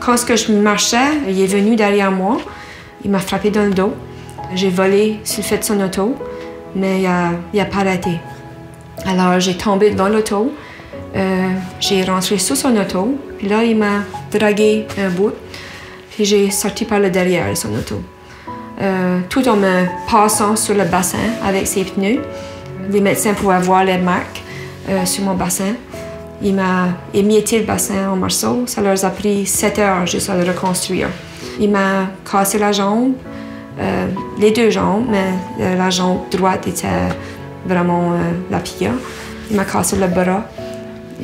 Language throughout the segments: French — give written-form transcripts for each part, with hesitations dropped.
Quand je marchais, il est venu derrière moi. Il m'a frappé dans le dos. J'ai volé sur le fait de son auto, mais il n'a pas arrêté. Alors, j'ai tombé devant l'auto. J'ai rentré sous son auto. Puis là, il m'a dragué un bout. Puis j'ai sorti par le derrière de son auto. Tout en me passant sur le bassin avec ses pneus. Les médecins pouvaient voir les marques sur mon bassin. Il m'a émietté le bassin en morceaux. Ça leur a pris 7 heures juste à le reconstruire. Il m'a cassé la jambe, les deux jambes, mais la jambe droite était vraiment la pire. Il m'a cassé le bras.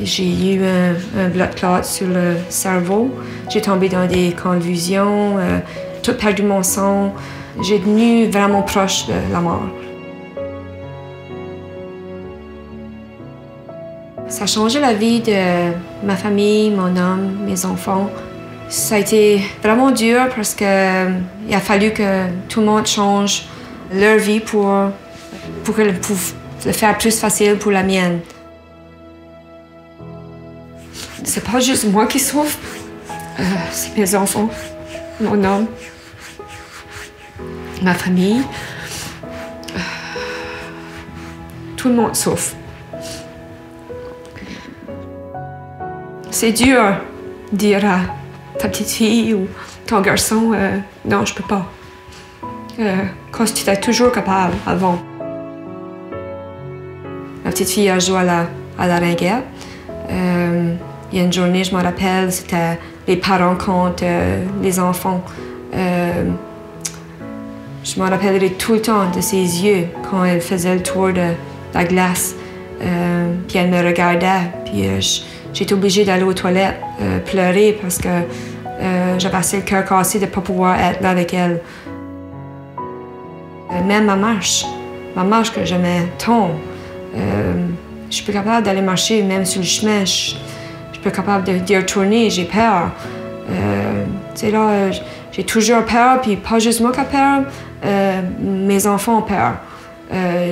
J'ai eu un blood clot sur le cerveau. J'ai tombé dans des convulsions, tout perdu mon sang. J'ai tenu vraiment proche de la mort. Ça a changé la vie de ma famille, mon homme, mes enfants. Ça a été vraiment dur parce qu'il a fallu que tout le monde change leur vie pour le faire plus facile pour la mienne. C'est pas juste moi qui souffre, c'est mes enfants, mon homme, ma famille. Tout le monde souffre. C'est dur de dire à ta petite fille ou ton garçon non, je peux pas. Quand tu étais toujours capable avant. Ma petite fille a joué à la ringuette. Il y a une journée, je me rappelle, c'était les parents contre les enfants. Je me rappellerai tout le temps de ses yeux quand elle faisait le tour de la glace. Puis elle me regardait. Puis j'étais obligée d'aller aux toilettes pleurer parce que j'avais assez le cœur cassé de ne pas pouvoir être là avec elle. Même ma marche que je me tombe, je suis plus capable d'aller marcher, même sur le chemin. Je suis plus capable d'y retourner, j'ai peur. Tu sais, là, j'ai toujours peur, puis pas juste moi qui ai peur, mes enfants ont peur.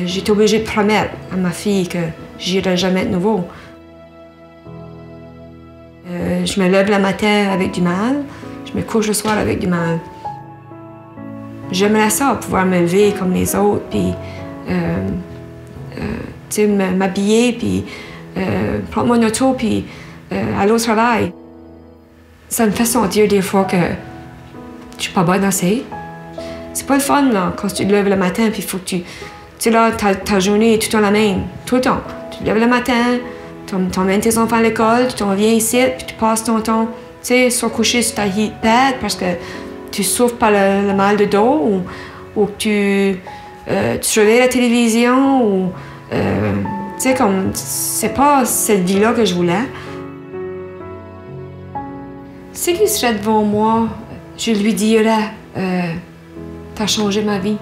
J'étais obligée de promettre à ma fille que j'irai jamais de nouveau. Je me lève le matin avec du mal, je me couche le soir avec du mal. J'aimerais ça, pouvoir me lever comme les autres, puis m'habiller, puis prendre mon auto, puis aller au travail. Ça me fait sentir des fois que je suis pas bonne assez. C'est pas le fun, là, quand tu te lèves le matin, puis il faut que tu sais, là, ta journée est tout le temps la même, tout le temps. Tu te lèves le matin, tu emmènes tes enfants à l'école, tu t'en viens ici, puis tu passes ton temps, tu sais, soit couché sur ta heat pad parce que tu souffres par le mal de dos, ou que tu surveilles la télévision, ou tu sais, comme, c'est pas cette vie-là que je voulais. Si il serait devant moi, je lui dirais t'as changé ma vie.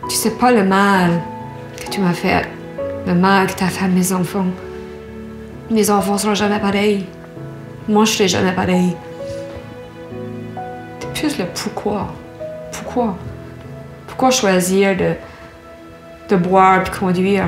Tu sais pas le mal que tu m'as fait, le mal que t'as fait à mes enfants. Mes enfants seront jamais pareils. Moi, je serai jamais pareil. C'est plus le pourquoi. Pourquoi? Pourquoi choisir de boire et conduire?